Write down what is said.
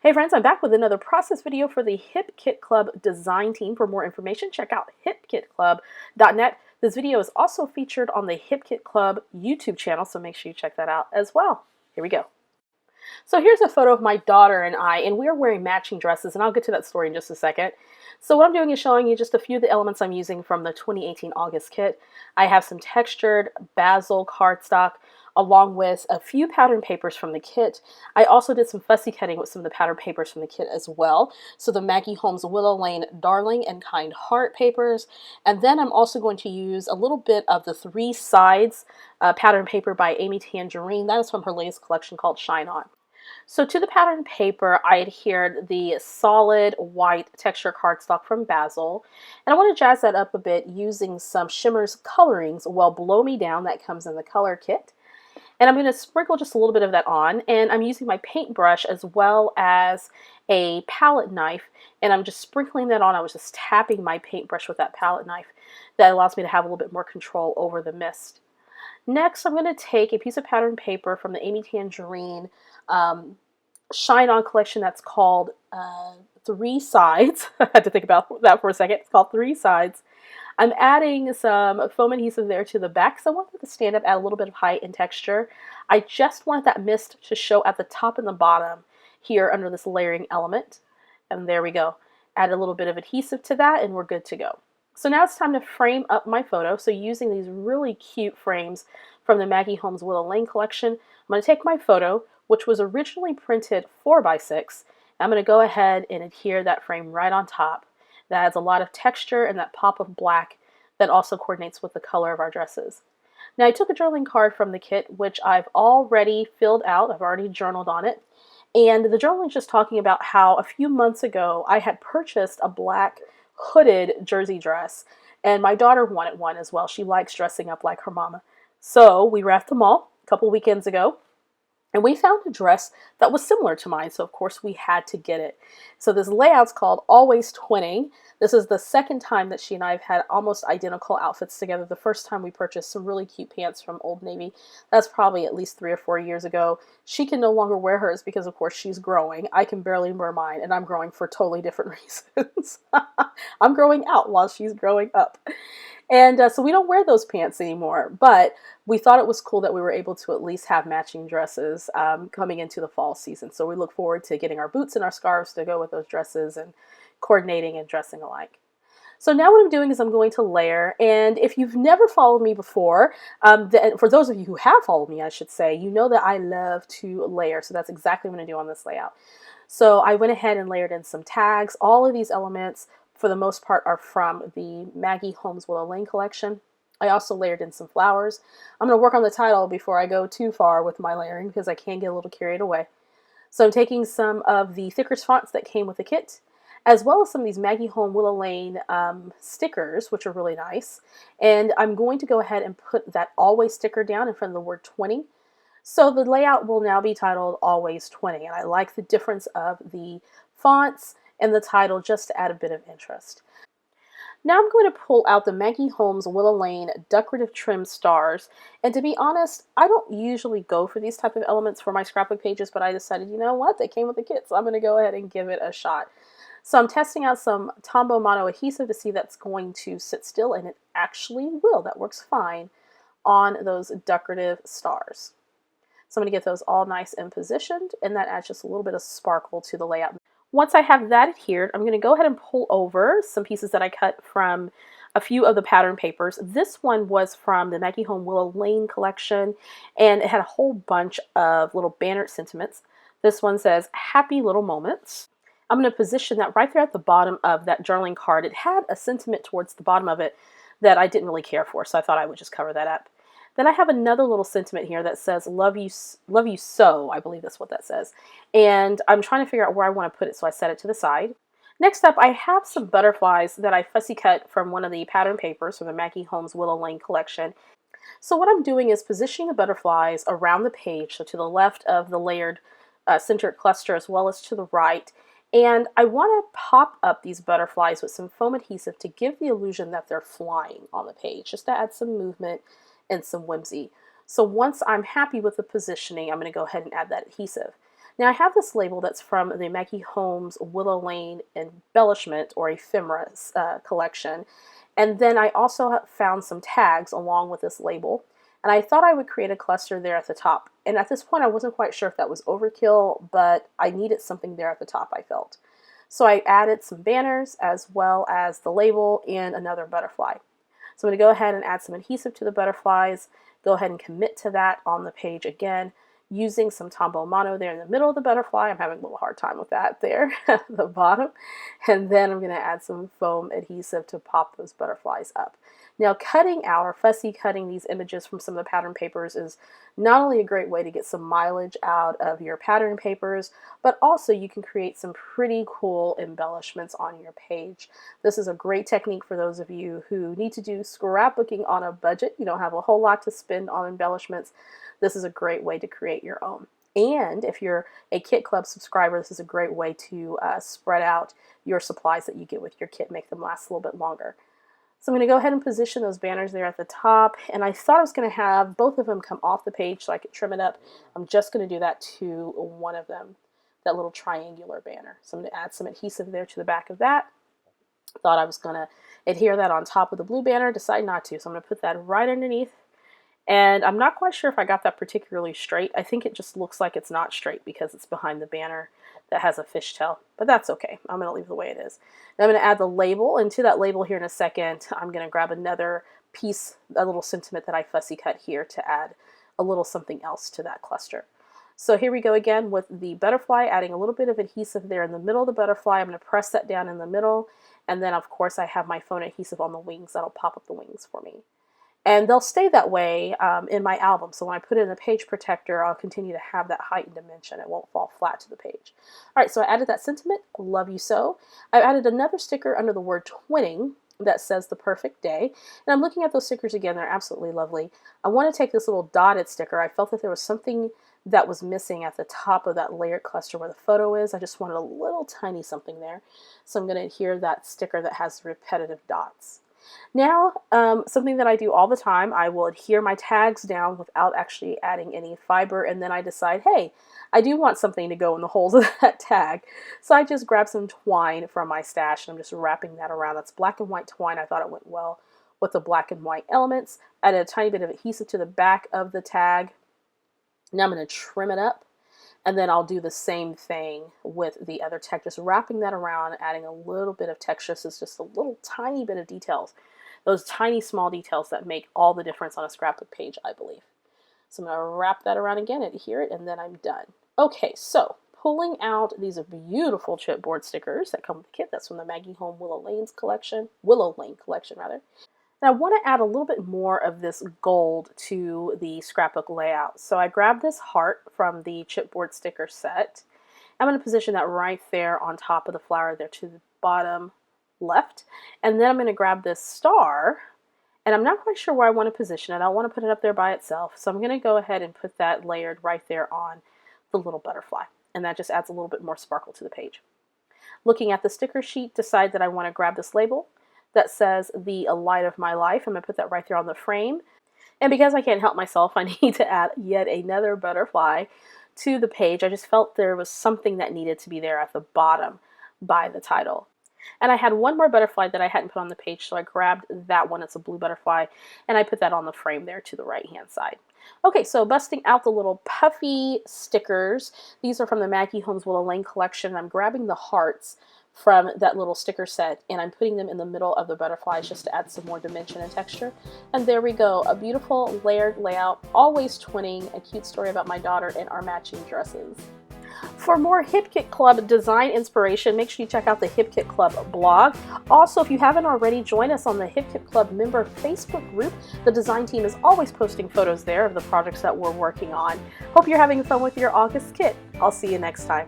Hey friends, I'm back with another process video for the Hip Kit Club design team. For more information, check out hipkitclub.net. This video is also featured on the Hip Kit Club YouTube channel, so make sure you check that out as well. Here we go. So here's a photo of my daughter and I, and we are wearing matching dresses, and I'll get to that story in just a second. So what I'm doing is showing you just a few of the elements I'm using from the 2018 August kit. I have some textured basil cardstock, along with a few pattern papers from the kit. I also did some fussy cutting with some of the pattern papers from the kit as well. So the Maggie Holmes Willow Lane Darling and Kind Heart papers. And then I'm also going to use a little bit of the Three Sides pattern paper by Amy Tangerine. That is from her latest collection called Shine On. So to the pattern paper, I adhered the solid white texture cardstock from Basil. And I want to jazz that up a bit using some Shimmer's colorings, well, Blow Me Down, that comes in the color kit. And I'm going to sprinkle just a little bit of that on, and I'm using my paintbrush as well as a palette knife, and I'm just sprinkling that on. I was just tapping my paintbrush with that palette knife. That allows me to have a little bit more control over the mist. Next, I'm going to take a piece of pattern paper from the Amy Tangerine Shine On collection that's called Three Sides. I had to think about that for a second. It's called Three Sides. I'm adding some foam adhesive there to the back because I want it to stand up, add a little bit of height and texture. I just wanted that mist to show at the top and the bottom here under this layering element. And there we go. Add a little bit of adhesive to that and we're good to go. So now it's time to frame up my photo. So using these really cute frames from the Maggie Holmes Willow Lane collection, I'm going to take my photo, which was originally printed 4x6. I'm going to go ahead and adhere that frame right on top. That adds a lot of texture and that pop of black that also coordinates with the color of our dresses. Now I took a journaling card from the kit, which I've already filled out. I've already journaled on it. And the journal is just talking about how a few months ago I had purchased a black hooded jersey dress. And my daughter wanted one as well. She likes dressing up like her mama. So we were at the mall a couple weekends ago. And we found a dress that was similar to mine, so of course we had to get it. So this layout's called Always Twinning. This is the second time that she and I have had almost identical outfits together. The first time we purchased some really cute pants from Old Navy. That's probably at least 3 or 4 years ago. She can no longer wear hers because of course she's growing. I can barely wear mine, and I'm growing for totally different reasons. I'm growing out while she's growing up. And so we don't wear those pants anymore, but we thought it was cool that we were able to at least have matching dresses coming into the fall season. So we look forward to getting our boots and our scarves to go with those dresses and coordinating and dressing alike. So now what I'm doing is I'm going to layer, and if you've never followed me before, for those of you who have followed me, I should say, you know that I love to layer, so that's exactly what I'm going to do on this layout. So I went ahead and layered in some tags. All of these elements, for the most part, are from the Maggie Holmes Willow Lane collection. I also layered in some flowers. I'm going to work on the title before I go too far with my layering because I can get a little carried away. So I'm taking some of the thicker fonts that came with the kit, as well as some of these Maggie Holmes Willow Lane stickers, which are really nice. And I'm going to go ahead and put that Always sticker down in front of the word 20. So the layout will now be titled Always 20. And I like the difference of the fonts and the title just to add a bit of interest. Now I'm going to pull out the Maggie Holmes Willow Lane decorative trim stars, and to be honest, I don't usually go for these type of elements for my scrapbook pages, but I decided, you know what, they came with the kit, so I'm going to go ahead and give it a shot. So I'm testing out some Tombow Mono adhesive to see if that's going to sit still, and it actually will. That works fine on those decorative stars. So I'm going to get those all nice and positioned, and that adds just a little bit of sparkle to the layout. Once I have that adhered, I'm going to go ahead and pull over some pieces that I cut from a few of the pattern papers. This one was from the Maggie Holmes Willow Lane collection, and it had a whole bunch of little banner sentiments. This one says, Happy Little Moments. I'm going to position that right there at the bottom of that journaling card. It had a sentiment towards the bottom of it that I didn't really care for, so I thought I would just cover that up. Then I have another little sentiment here that says, love you so, I believe that's what that says. And I'm trying to figure out where I want to put it, so I set it to the side. Next up, I have some butterflies that I fussy cut from one of the pattern papers from the Maggie Holmes Willow Lane collection. So what I'm doing is positioning the butterflies around the page, so to the left of the layered centered cluster as well as to the right. And I want to pop up these butterflies with some foam adhesive to give the illusion that they're flying on the page, just to add some movement and some whimsy. So once I'm happy with the positioning, I'm going to go ahead and add that adhesive. Now I have this label that's from the Maggie Holmes Willow Lane Embellishment or Ephemera collection. And then I also found some tags along with this label. And I thought I would create a cluster there at the top. And at this point I wasn't quite sure if that was overkill, but I needed something there at the top, I felt. So I added some banners as well as the label and another butterfly. So I'm going to go ahead and add some adhesive to the butterflies, go ahead and commit to that on the page again, using some Tombow Mono there in the middle of the butterfly. I'm having a little hard time with that there at the bottom. And then I'm going to add some foam adhesive to pop those butterflies up. Now cutting out or fussy cutting these images from some of the pattern papers is not only a great way to get some mileage out of your pattern papers, but also you can create some pretty cool embellishments on your page. This is a great technique for those of you who need to do scrapbooking on a budget. You don't have a whole lot to spend on embellishments. This is a great way to create your own. And if you're a Kit Club subscriber, this is a great way to spread out your supplies that you get with your kit, make them last a little bit longer. So I'm going to go ahead and position those banners there at the top, and I thought I was going to have both of them come off the page so I could trim it up. I'm just going to do that to one of them, that little triangular banner. So I'm going to add some adhesive there to the back of that. Thought I was going to adhere that on top of the blue banner, decided not to, so I'm going to put that right underneath. And I'm not quite sure if I got that particularly straight. I think it just looks like it's not straight because it's behind the banner that has a fishtail, but that's okay. I'm going to leave it the way it is. Now I'm going to add the label, and to that label here in a second, I'm going to grab another piece, a little sentiment that I fussy cut here to add a little something else to that cluster. So here we go again with the butterfly, adding a little bit of adhesive there in the middle of the butterfly. I'm going to press that down in the middle, and then of course I have my foam adhesive on the wings. That'll pop up the wings for me. And they'll stay that way in my album. So when I put it in the page protector, I'll continue to have that height and dimension. It won't fall flat to the page. All right, so I added that sentiment, love you so. I added another sticker under the word twinning that says the perfect day. And I'm looking at those stickers again. They're absolutely lovely. I want to take this little dotted sticker. I felt that there was something that was missing at the top of that layered cluster where the photo is. I just wanted a little tiny something there. So I'm going to adhere that sticker that has repetitive dots. Now, something that I do all the time, I will adhere my tags down without actually adding any fiber, and then I decide, hey, I do want something to go in the holes of that tag. So I just grab some twine from my stash, and I'm just wrapping that around. That's black and white twine. I thought it went well with the black and white elements. Added a tiny bit of adhesive to the back of the tag. Now I'm going to trim it up. And then I'll do the same thing with the other tag, just wrapping that around, adding a little bit of texture. So it's just a little tiny bit of details. Those tiny small details that make all the difference on a scrapbook page, I believe. So I'm going to wrap that around again, adhere it, and then I'm done. Okay, so pulling out these beautiful chipboard stickers that come with the kit. That's from the Maggie Holmes Willow Lane collection. And I want to add a little bit more of this gold to the scrapbook layout. So I grabbed this heart from the chipboard sticker set. I'm going to position that right there on top of the flower there to the bottom left. And then I'm going to grab this star, and I'm not quite sure where I want to position it. I want to put it up there by itself. So I'm going to go ahead and put that layered right there on the little butterfly. And that just adds a little bit more sparkle to the page. Looking at the sticker sheet, decide that I want to grab this label that says the light of my life. I'm going to put that right there on the frame. And because I can't help myself, I need to add yet another butterfly to the page. I just felt there was something that needed to be there at the bottom by the title. And I had one more butterfly that I hadn't put on the page, so I grabbed that one. It's a blue butterfly, and I put that on the frame there to the right-hand side. Okay, so busting out the little puffy stickers. These are from the Maggie Holmes Willow Lane collection. I'm grabbing the hearts from that little sticker set, and I'm putting them in the middle of the butterflies just to add some more dimension and texture. And there we go, a beautiful layered layout, always twinning, a cute story about my daughter and our matching dresses. For more Hip Kit Club design inspiration, make sure you check out the Hip Kit Club blog. Also, if you haven't already, join us on the Hip Kit Club member Facebook group. The design team is always posting photos there of the projects that we're working on. Hope you're having fun with your August kit. I'll see you next time.